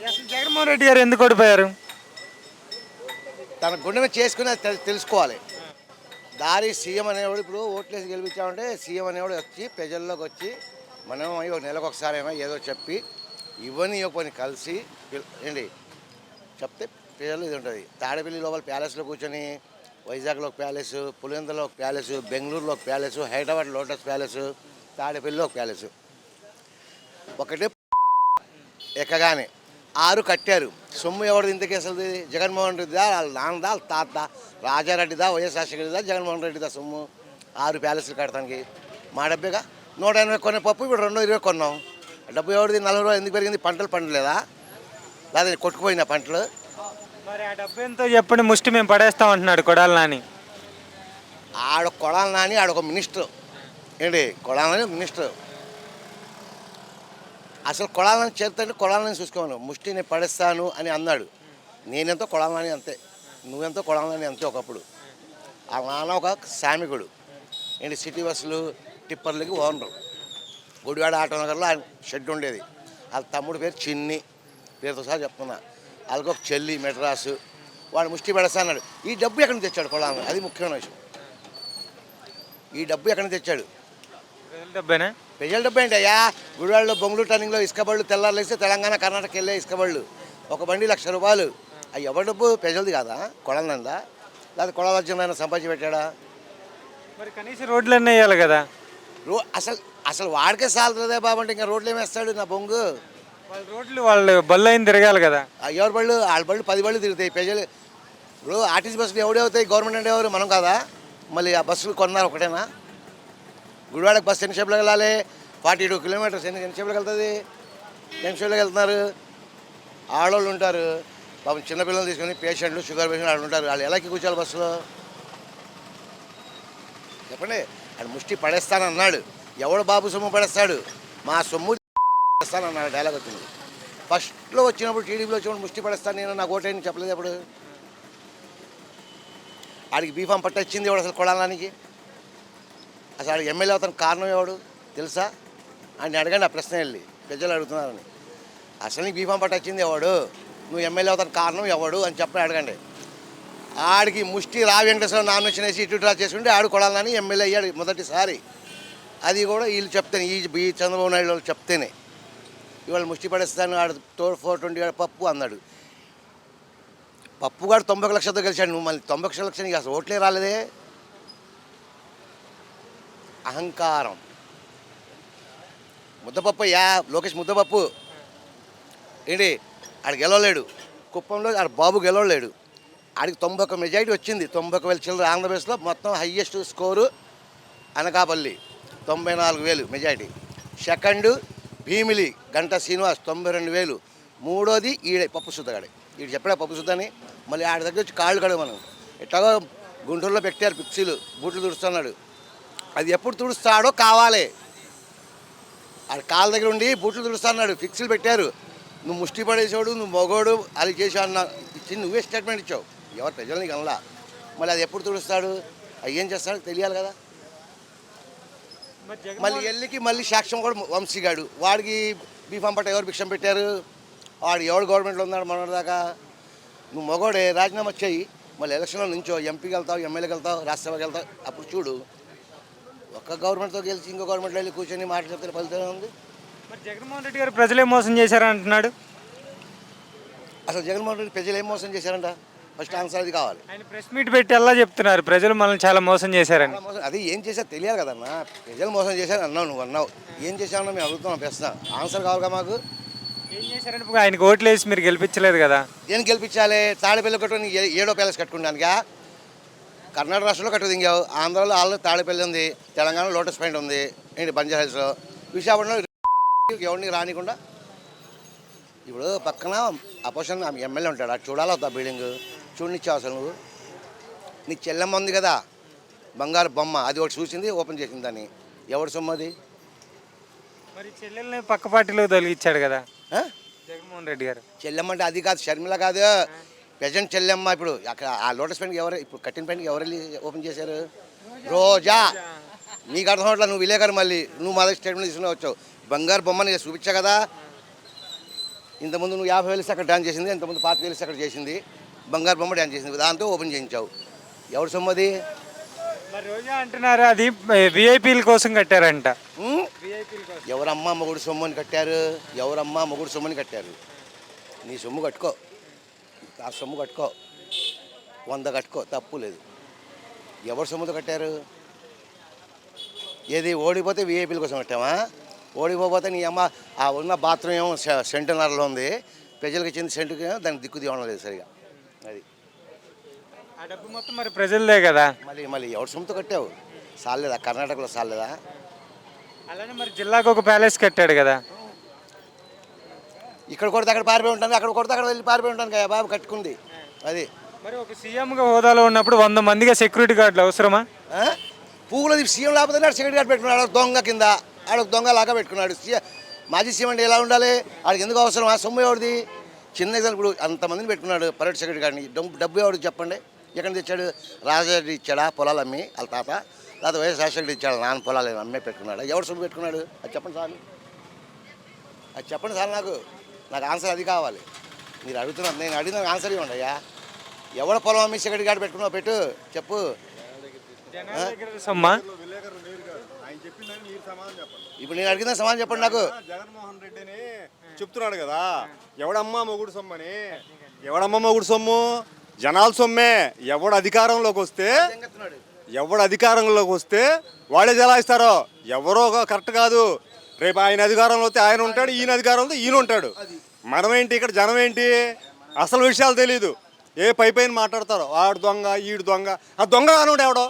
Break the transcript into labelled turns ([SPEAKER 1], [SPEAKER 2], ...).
[SPEAKER 1] అసలు జగన్మోహన్ రెడ్డి గారు ఎందుకు ఓడిపోయారు?
[SPEAKER 2] తన గుండె మీద చేసుకుని తెలుసుకోవాలి. దారి సీఎం అనేవాడు ఇప్పుడు ఓట్లేసి గెలిపించామంటే సీఎం అనేవాడు వచ్చి ప్రజల్లోకి వచ్చి మనం అయ్యో నెలకు ఒకసారి ఏదో చెప్పి ఇవన్నీ ఇవ్వని కలిసి ఏంటి చెప్తే ప్రజలు ఇది ఉంటుంది. తాడేపల్లి లోపల ప్యాలెస్లో కూర్చొని వైజాగ్లో ఒక ప్యాలెస్, పులివెందులో ఒక ప్యాలెస్, బెంగళూరులో ఒక ప్యాలెస్, హైదరాబాద్ లోటస్ ప్యాలెస్, తాడేపల్లిలో ఒక ప్యాలెస్ ఒకటే ఎక్కగానే 6 కట్టారు. సొమ్ము ఎవరిది ఇంతకీ అసలు? జగన్మోహన్ రెడ్డిదా, వాళ్ళ నాన్నదా, వాళ్ళ తాతదా, రాజారెడ్డిదా, వైఎస్ రాజశేఖరదా, జగన్మోహన్ రెడ్డిదా సొమ్ము? 6 ప్యాలెస్లు కడతానికి మా డబ్బేగా. 180 కొనే పప్పు ఇప్పుడు 220 కొన్నాం. డబ్బు ఎవరిది? 40 రూపాయలు ఎందుకు పెరిగింది? పంటలు పండలేదా? లేదా కొట్టుకుపోయిన పంటలు?
[SPEAKER 1] మరి ఆ డబ్బు ఎంతో చెప్పండి, ముష్టి మేము పడేస్తాం అంటున్నాడు కొడాలి నాని.
[SPEAKER 2] కొడాలి నాని ఆడొక మినిస్టర్. ఏంటి కొడాలి నాని మినిస్టర్. అసలు కొడాలని చేస్తుంటే కొడాలని చూసుకోమను. ముష్టి నేను పడేస్తాను అని అన్నాడు. నేనెంతో కొడాలని అంతే, నువ్వెంతో కొడాలని అంతే. ఒకప్పుడు ఆ నాన్న ఒక శ్రామికుడు. ఏంటి సిటీ బస్సులు టిప్పర్లకి ఓనరు. గుడివాడ ఆటో నగర్లో ఆయన షెడ్ ఉండేది. వాళ్ళ తమ్ముడు పేరు చిన్ని, పేరుతో సహా చెప్తున్నా. వాళ్ళకి ఒక చెల్లి మెడ్రాసు. వాడు ముష్టి పడేస్తా అన్నాడు. ఈ డబ్బు ఎక్కడి నుంచి తెచ్చాడు కొడాలని? అది ముఖ్యమైన విషయం. ఈ డబ్బు ఎక్కడి నుంచి తెచ్చాడు?
[SPEAKER 1] డబ్బేనా?
[SPEAKER 2] ప్రజల డబ్బు ఏంటి అయ్యా? గుడివాడలో బొంగుళూరు టర్నింగ్లో ఇసుక బళ్ళు తెల్లారులేస్తే తెలంగాణ కర్ణాటక వెళ్ళే ఇసుక బళ్ళు ఒక బండి ₹1,00,000. అవి ఎవరి డబ్బు? ప్రజలది కాదా? కొడాలందా? లేదా కొడాలర్జున సంపాదించి పెట్టాడా?
[SPEAKER 1] మరి కనీసం రోడ్లన్నీ వేయాలి కదా.
[SPEAKER 2] అసలు అసలు వాడికే సాలదే బాబు అంటే ఇంకా రోడ్లు ఏమేస్తాడు నా బొంగు?
[SPEAKER 1] వాళ్ళ రోడ్లు వాళ్ళు బళ్ళు అయిన తిరగాలి కదా.
[SPEAKER 2] ఎవరి బళ్ళు? వాళ్ళ బళ్ళు 10 బళ్ళు తిరుగుతాయి. ప్రజలు ఇప్పుడు ఆర్టీసీ బస్సులు ఎవడవుతాయి? గవర్నమెంట్ అంటే ఎవరు? మనం కాదా? మళ్ళీ ఆ బస్సులు కొన్నారు ఒకటేనా? గుడివాడకి బస్సు ఎన్ని సేపులకు వెళ్ళాలి? 42 కిలోమీటర్స్. ఎన్ని సేపులకు వెళ్తుంది? ఎన్ని సేపులకు వెళ్తున్నారు? ఆడవాళ్ళు ఉంటారు పాపం, చిన్నపిల్లలు తీసుకొని పేషెంట్లు, షుగర్ పేషెంట్లు వాళ్ళు ఉంటారు. వాళ్ళు ఎలాకి కూర్చోాలి బస్సులో? చెప్పండి. అది ముష్టి పడేస్తానన్నాడు. ఎవడు బాబు సొమ్ము పడేస్తాడు? మా సొమ్ము పడేస్తానన్నాడు. డైలాగ్ వచ్చింది. ఫస్ట్లో వచ్చినప్పుడు టీడీపీలో వచ్చినప్పుడు ముష్టి పడేస్తాను నేను, నాకు ఓటేని చెప్పలేదు అప్పుడు. ఆడికి బీఫామ్ పట్టొచ్చింది ఎవడు అసలు కొడాలానికి? అసలు ఆడికి ఎమ్మెల్యే అవుతానికి కారణం ఎవడు తెలుసా? ఆయన అడగండి. ఆ ప్రశ్న వెళ్ళి ప్రజలు అడుగుతున్నారని. అసలు నీకు బీఫామ్ పట్టొచ్చింది ఎవడు? నువ్వు ఎమ్మెల్యే అవుతానికి కారణం ఎవడు అని చెప్పి అడగండి. ఆడికి ముష్టి రావి వెంకటేశ్వర నామినేషన్ వేసి ఇటు డ్రా చేసుకుంటే ఆడు కొడాలని ఎమ్మెల్యే అయ్యాడు మొదటిసారి. అది కూడా వీళ్ళు చెప్తేనే, ఈ చంద్రబాబు నాయుడు వాళ్ళు చెప్తేనే. ఇవాళ ముష్టి పడేస్తాను ఆడు 420 పప్పు అన్నాడు. పప్పు కూడా 91 లక్షలతో గెలిచాడు. నువ్వు మళ్ళీ 91 లక్షలు నీకు అసలు ఓట్లే రాలేదే. అహంకారం. ముద్దపప్పు అయ్యా, లోకేష్ ముద్దపప్పు. ఏంటి ఆడు గెలవలేడు. కుప్పంలో ఆడు బాబు గెలవలేడు. ఆడికి 91 మెజారిటీ వచ్చింది. 91,000 చిల్లర. ఆంధ్రప్రదేశ్లో మొత్తం highest score Anakapalli 94,000 majority. Second Bheemili Ganta Srinivas 92,000. మూడోది ఈడే పప్పు సుద్దగాడే. వీడు చెప్పడా పప్పు సుద్దని? మళ్ళీ ఆడి దగ్గర వచ్చి కాళ్ళు కడగ మనం. ఎట్లాగో గుంటూరులో పెట్టారు పిక్సీలు, బూట్లు తుడుస్తున్నాడు. అది ఎప్పుడు తుడుస్తాడో కావాలి. ఆడి కాళ్ళ దగ్గర ఉండి బూట్లు తుడుస్తున్నాడు. ఫిక్సీలు పెట్టారు. నువ్వు ముష్టి పడేసాడు, నువ్వు మొగోడు అది చేసావు అన్న ఇచ్చి నువ్వే స్టేట్మెంట్ ఇచ్చావు. ఎవరు ప్రజల్ని కనలా. మళ్ళీ అది ఎప్పుడు తుడుస్తాడు? అవి ఏం చేస్తాడో తెలియాలి కదా. మళ్ళీ ఎల్లికి మళ్ళీ సాక్ష్యం కూడా వంశీగాడు. వాడికి బీఫామ్ పట్ట ఎవరు భిక్షం పెట్టారు? వాడు ఎవడు గవర్నమెంట్లో ఉన్నాడు మొన్నటిదాకా? నువ్వు మొగోడే రాజీనామా చేయి. మళ్ళీ ఎలక్షన్లో నుంచో ఎంపీకి వెళ్తావు, ఎమ్మెల్యేకి వెళ్తావు, రాజ్యసభకి వెళ్తావు. అప్పుడు చూడు. ఒక్క గవర్నమెంట్తో గెలిచి ఇంకో గవర్నమెంట్లో వెళ్ళి కూర్చొని మాట్లాడితే ఫలితం ఉంది.
[SPEAKER 1] మరి జగన్మోహన్ రెడ్డి గారు ప్రజలే మోసం చేశారంటున్నాడు.
[SPEAKER 2] అసలు జగన్మోహన్ రెడ్డి ప్రజలు ఏం మోసం చేశారంట? ఫస్ట్ ఆన్సర్ అది కావాలి.
[SPEAKER 1] ఆయన ప్రెస్ మీట్ పెట్టి ఎలా చెప్తున్నారు ప్రజలు మనల్ని చాలా మోసం చేశారని.
[SPEAKER 2] అది ఏం చేశారు తెలియాలి కదన్నా. ప్రజలు మోసం చేశారు అన్నావు, నువ్వు అన్నావు. ఏం చేశామన్నా మేము అడుగుతున్నాం. ప్రశ్న ఆన్సర్ కావాలి కదా మాకు.
[SPEAKER 1] ఏం చేశారంటే ఆయనకు ఓట్లు వేసి మీరు గెలిపించలేదు కదా.
[SPEAKER 2] ఏం గెలిపించాలి? తాడేపల్లి కట్టుకుని 7వ ప్యాలెస్ కట్టుకున్నానుగా. కర్ణాటక రాష్ట్రంలో కట్టు దింగావు. ఆంధ్రాలో ఆల్రెడీ తాడేపల్లి ఉంది. తెలంగాణలో లోటస్ పాయింట్ ఉంది. ఏంటి బంజారా హిల్స్లో. విశాఖపట్నంలో ఎవరిని రానికుండా ఇప్పుడు పక్కన అపోజిషన్ ఎమ్మెల్యే ఉంటాడు. అటు చూడాలి అవుతా బిల్డింగ్ చూడనిచ్చావు అసలు నువ్వు? నీ చెల్లెమ్మ ఉంది కదా బంగారు బొమ్మ, అది ఒకటి చూసింది, ఓపెన్ చేసింది దాన్ని. ఎవడు సొమ్ము అది?
[SPEAKER 1] మరి చెల్లెల్ని పక్క పార్టీలో తొలగించాడు కదా జగన్మోహన్ రెడ్డి గారు.
[SPEAKER 2] చెల్లెమ్మ అంటే అది కాదు, షర్మిల కాదు, ప్రజెంట్ చెల్లెమ్మ. ఇప్పుడు అక్కడ ఆ లోటస్ పెయింట్ ఎవరు ఇప్పుడు కట్టిన పెయింట్ ఎవరు వెళ్ళి ఓపెన్ చేశారు? రోజా. నీకు అర్థం అవట్లా. నువ్వు విలేకరు, మళ్ళీ నువ్వు మా దగ్గర స్టేట్మెంట్ తీసుకుని వచ్చావు. బంగారు బొమ్మని చూపించా కదా. ఇంతకుముందు నువ్వు 50,000 ఇస్తే అక్కడ డ్యాన్స్ చేసింది, ఇంతకుముందు 25,000 ఇస్తే అక్కడ చేసింది, బంగారు బొమ్మ డ్యాన్స్ చేసింది, దాంతో ఓపెన్ చేయించావు. ఎవరు సొమ్ము అది?
[SPEAKER 1] మరి రోజా అంటున్నారు అది విఐపీల కోసం కట్టారంట.
[SPEAKER 2] ఉం?
[SPEAKER 1] విఐపీల కోసం.
[SPEAKER 2] ఎవరమ్మా మొగుడు సొమ్ము అని కట్టారు? ఎవరమ్మా మొగుడు సొమ్ము అని కట్టారు? నీ సొమ్ము కట్టుకో, ఆ సొమ్ము కట్టుకో, 100 కట్టుకో, తప్పు లేదు. ఎవరు సొమ్ముతో కట్టారు? ఏది ఓడిపోతే విఐపీల కోసం కట్టామా? ఓడిపోతే నీ అమ్మ ఆ ఉన్న బాత్రూమ్ ఏమో సెంటున్నరలో ఉంది, ప్రజలకు ఇచ్చింది సెంటుకి దానికి దిక్కు తీయడం లేదు సరిగా. అది
[SPEAKER 1] ఆ డబ్బు మొత్తం మరి ప్రజలదే కదా.
[SPEAKER 2] మళ్ళీ మళ్ళీ ఎవరు సొమ్ముతో కట్టావు? సాలేదా? కర్ణాటకలో సాలేదా?
[SPEAKER 1] అలానే మరి జిల్లాకు ఒక ప్యాలెస్ కట్టాడు కదా.
[SPEAKER 2] ఇక్కడ కొడితే అక్కడ పారిపోయి ఉంటాను, అక్కడ కొడితే అక్కడ వెళ్ళి పారిపోయి ఉంటాను కదా బాబు, కట్టుకుంది అది.
[SPEAKER 1] మరి ఒక సీఎంగా హోదాలో ఉన్నప్పుడు 100 మందిగా సెక్యూరిటీ గార్డులు అవసరమా?
[SPEAKER 2] పువ్వులో సీఎం లేకపోతే సెక్యూరిటీ గార్డ్ పెట్టుకున్నాడు, దొంగ కింద ఆడ దొంగ లాగా పెట్టుకున్నాడు. మాజీ సీఎం అంటే ఎలా ఉండాలి? ఆడికి ఎందుకు అవసరం? ఆ సొమ్ము ఎవరిది? చిన్న ఎగ్జాంపుల్, అంతమందిని పెట్టుకున్నాడు ప్రైవేట్ సెక్యూరిటీ గార్డ్ని. డబ్బు ఎవరికి చెప్పండి? ఎక్కడ తెచ్చాడు? రాజారెడ్డి ఇచ్చాడా పొలాలు అమ్మి వాళ్ళ తాత? లేదా వైఎస్ రాజశేఖర ఇచ్చాడు నాన్న పొలాలు అమ్మే పెట్టుకున్నాడు? ఎవరు సొమ్ము పెట్టుకున్నాడు? అది చెప్పండి సార్, అది చెప్పండి సార్. నాకు ఆన్సర్ అది కావాలి. మీరు అడుగుతున్నారు, నేను అడిగిన ఆన్సర్ ఇవ్వండి అయ్యా. ఎవడ పొలం అమ్మి సెక్యూరిటీ గార్డ్ పెట్టుకున్నావు? పెట్టు, చెప్పు.
[SPEAKER 1] సొమ్మా
[SPEAKER 2] ఇప్పుడు నేను అడిగిన సమాధానం చెప్పండి నాకు.
[SPEAKER 3] జగన్మోహన్ రెడ్డిని చెప్తున్నాడు కదా, ఎవడమ్మా మొగుడు సొమ్మని. ఎవడమ్మా మొగుడు సొమ్ము? జనాల సొమ్మే. ఎవడు అధికారంలోకి వస్తే వాళ్ళే జలాయిస్తారో. ఎవరో కరెక్ట్ కాదు. రేపు ఆయన అధికారంలో వస్తే ఆయన ఉంటాడు, ఈయన అధికారంలో ఈయన ఉంటాడు. మనమేంటి ఇక్కడ, జనం ఏంటి? అసలు విషయాలు తెలీదు. ఏ పైన మాట్లాడతారో, ఆడు దొంగ ఈడు దొంగ. ఆ దొంగ కానివాడు ఎవడో